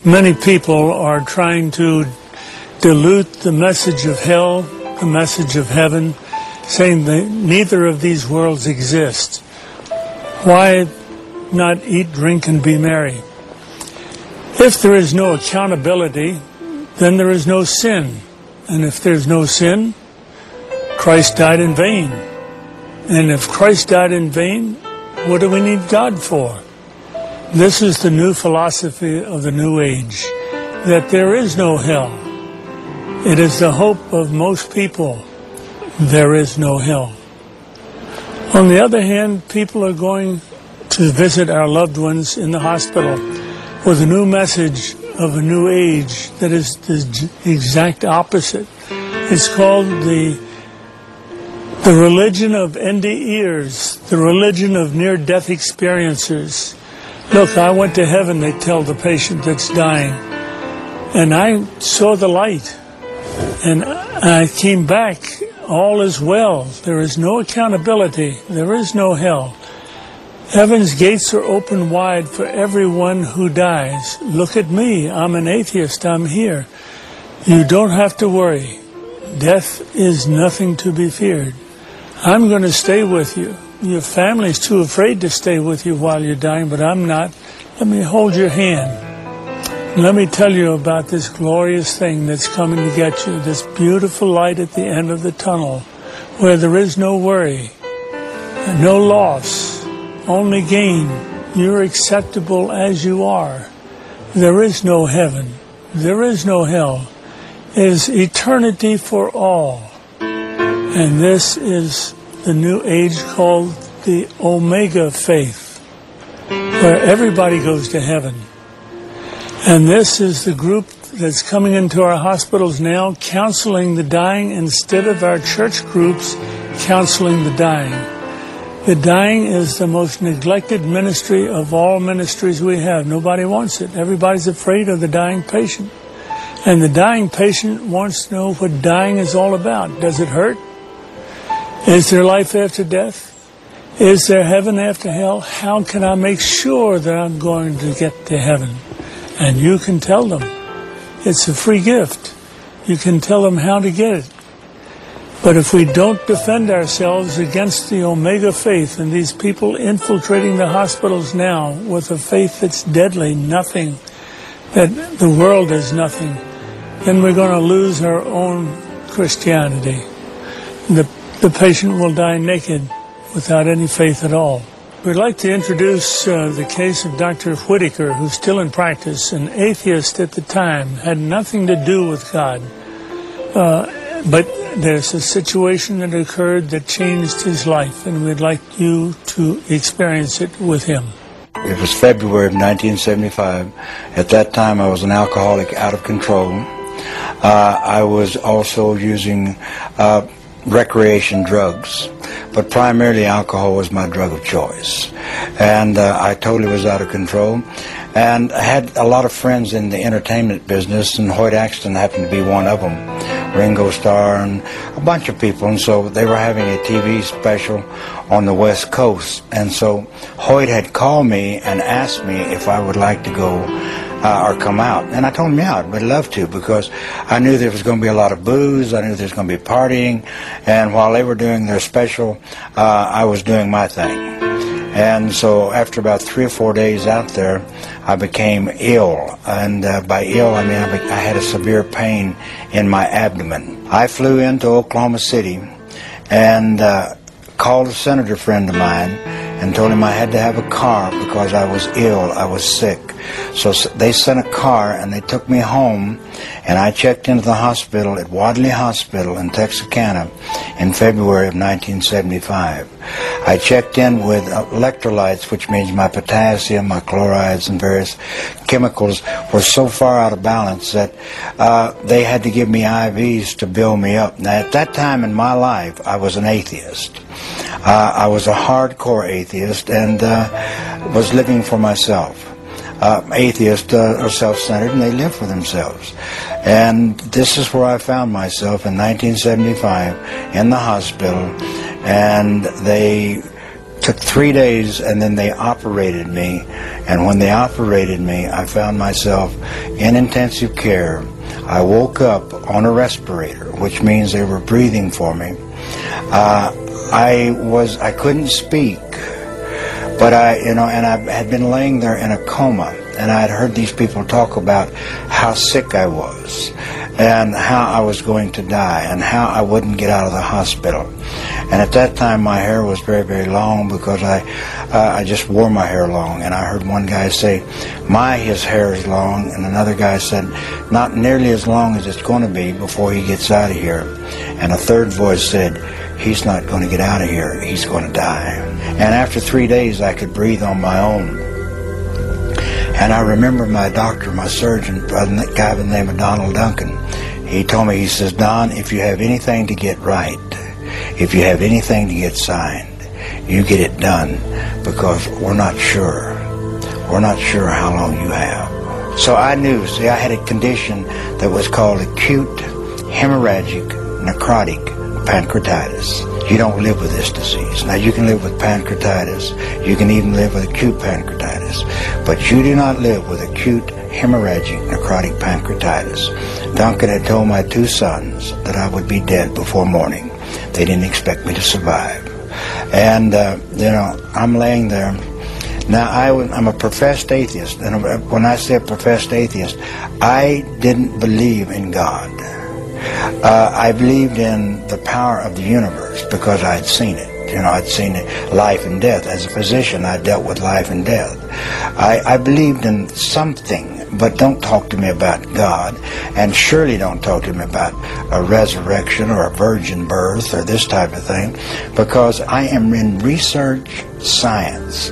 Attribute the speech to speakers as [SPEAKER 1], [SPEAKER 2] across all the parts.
[SPEAKER 1] Many people are trying to dilute the message of hell, the message of heaven, saying that neither of these worlds exist. Why not eat, drink, and be merry? If there is no accountability, then there is no sin. And if there's no sin, Christ died in vain. And if Christ died in vain, what do we need God for? This is the new philosophy of the New Age, that there is no hell. It is the hope of most people. There is no hell. On the other hand, people are going to visit our loved ones in the hospital with a new message of a new age that is the exact opposite. It's called the religion of n.d.e.ers, the religion of near-death experiencers. Look, I went to heaven, they tell the patient that's dying, and I saw the light, and I came back, all is well. There is no accountability, there is no hell. Heaven's gates are open wide for everyone who dies. Look at me, I'm an atheist, I'm here. You don't have to worry. Death is nothing to be feared. I'm going to stay with you. Your family's too afraid to stay with you while you're dying, but I'm not. Let me hold your hand. Let me tell you about this glorious thing that's coming to get you, this beautiful light at the end of the tunnel, where there is no worry, no loss, only gain. You're acceptable as you are. There is no heaven. There is no hell. It is eternity for all. And this is the new age called the Omega faith, where everybody goes to heaven. And this is the group that's coming into our hospitals now, counseling the dying instead of our church groups counseling the dying. The dying is the most neglected ministry of all ministries we have. Nobody wants it. Everybody's afraid of the dying patient. And the dying patient wants to know what dying is all about. Does it hurt? Is there life after death? Is there heaven after hell? How can I make sure that I'm going to get to heaven? And you can tell them. It's a free gift. You can tell them how to get it. But if we don't defend ourselves against the Omega faith and these people infiltrating the hospitals now with a faith that's deadly, nothing, that the world is nothing, then we're going to lose our own Christianity. The patient will die naked without any faith at all. We'd like to introduce the case of Dr. Whitaker, who's still in practice, an atheist at the time, had nothing to do with God. But there's a situation that occurred that changed his life, and we'd like you to experience it with him.
[SPEAKER 2] It was February of 1975. At that time, I was an alcoholic out of control. I was also using recreation drugs, but primarily alcohol was my drug of choice. And I totally was out of control. And I had a lot of friends in the entertainment business, and Hoyt Axton happened to be one of them, Ringo Starr, and a bunch of people. And so they were having a TV special on the West Coast. And so Hoyt had called me and asked me if I would like to go or come out. And I told him, yeah, I'd love to, because I knew there was going to be a lot of booze, I knew there was going to be partying, and while they were doing their special, I was doing my thing. And so after about 3 or 4 days out there, I became ill, and by ill I mean I had a severe pain in my abdomen. I flew into Oklahoma City and called a senator friend of mine and told him I had to have a car because I was ill, I was sick. So they sent a car and they took me home, and I checked into the hospital at Wadley Hospital in Texarkana in February of 1975. I checked in with electrolytes, which means my potassium, my chlorides, and various chemicals were so far out of balance that they had to give me IVs to build me up. Now, at that time in my life, I was an atheist. I was a hardcore atheist and was living for myself. Atheists are self-centered, and they live for themselves. And this is where I found myself in 1975 in the hospital, and they took 3 days, and then they operated me. And when they operated me, I found myself in intensive care. I woke up on a respirator, which means they were breathing for me. I couldn't speak, but I had been laying there in a coma, and I had heard these people talk about how sick I was, and how I was going to die, and how I wouldn't get out of the hospital. And at that time, my hair was very, very long, because I just wore my hair long. And I heard one guy say, his hair is long, and another guy said, not nearly as long as it's going to be before he gets out of here. And a third voice said, he's not going to get out of here, he's going to die. And after 3 days, I could breathe on my own. And I remember my doctor, my surgeon, a guy by the name of Donald Duncan. He told me, he says, Don, if you have anything to get right, if you have anything to get signed, you get it done, because we're not sure. We're not sure how long you have. So I knew, see, I had a condition that was called acute hemorrhagic necrotic pancreatitis. You don't live with this disease. Now, you can live with pancreatitis. You can even live with acute pancreatitis. But you do not live with acute hemorrhagic necrotic pancreatitis. Duncan had told my 2 sons that I would be dead before morning. They didn't expect me to survive. And, I'm laying there. Now, I'm a professed atheist. And when I say a professed atheist, I didn't believe in God. I believed in the power of the universe because I had seen it. I'd seen it, life and death. As a physician, I dealt with life and death. I believed in something, but don't talk to me about God, and surely don't talk to me about a resurrection or a virgin birth or this type of thing, because I am in research science.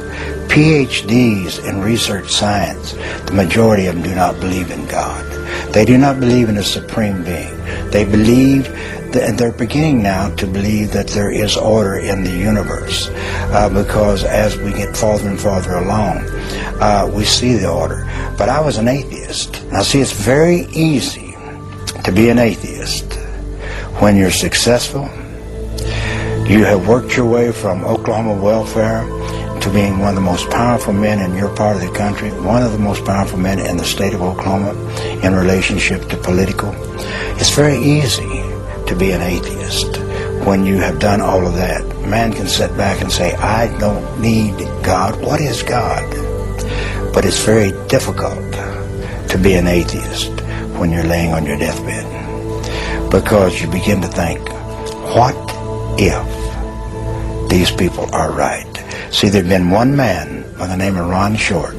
[SPEAKER 2] PhDs in research science, the majority of them do not believe in God. They do not believe in a supreme being. They believe, they're beginning now to believe that there is order in the universe, because as we get farther and farther along, we see the order. But I was an atheist. Now see, it's very easy to be an atheist when you're successful. You have worked your way from Oklahoma welfare to being one of the most powerful men in your part of the country, one of the most powerful men in the state of Oklahoma in relationship to political. It's very easy to be an atheist when you have done all of that. Man can sit back and say, I don't need God. What is God? But it's very difficult to be an atheist when you're laying on your deathbed, because you begin to think, what if these people are right? See, there'd been one man by the name of Ron Short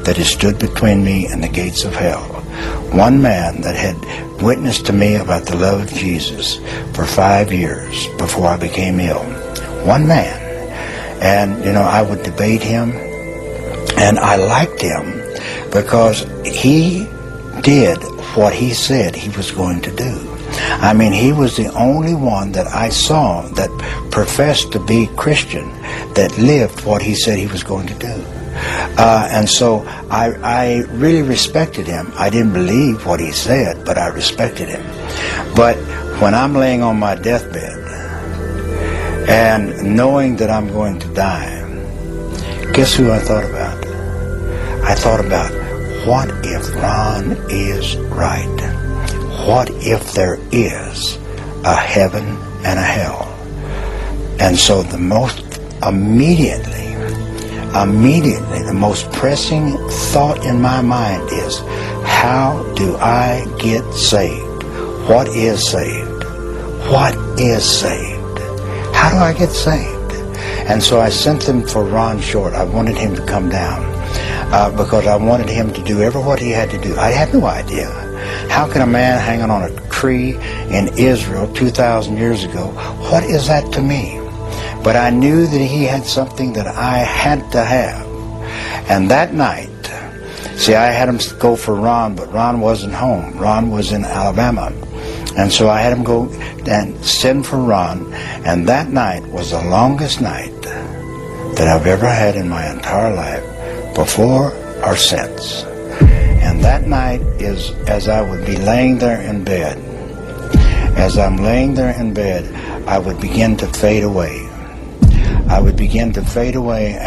[SPEAKER 2] that has stood between me and the gates of hell. One man that had witnessed to me about the love of Jesus for 5 years before I became ill. One man. And, I would debate him, and I liked him because he did what he said he was going to do. I mean, he was the only one that I saw that professed to be Christian, that lived what he said he was going to do. And so I really respected him. I didn't believe what he said, but I respected him. But when I'm laying on my deathbed and knowing that I'm going to die, guess who I thought about? I thought about, what if Ron is right? What if there is a heaven and a hell? And so the most immediately, the most pressing thought in my mind is, how do I get saved? What is saved? What is saved? How do I get saved? And so I sent them for Ron Short. I wanted him to come down because I wanted him to do what he had to do. I had no idea. How can a man hanging on a tree in Israel 2,000 years ago, what is that to me? But I knew that he had something that I had to have. And that night, see, I had him go for Ron, but Ron wasn't home. Ron was in Alabama. And so I had him go and send for Ron. And that night was the longest night that I've ever had in my entire life, before or since. And that night is, as I would be laying there in bed, as I'm laying there in bed, I would begin to fade away. I would begin to fade away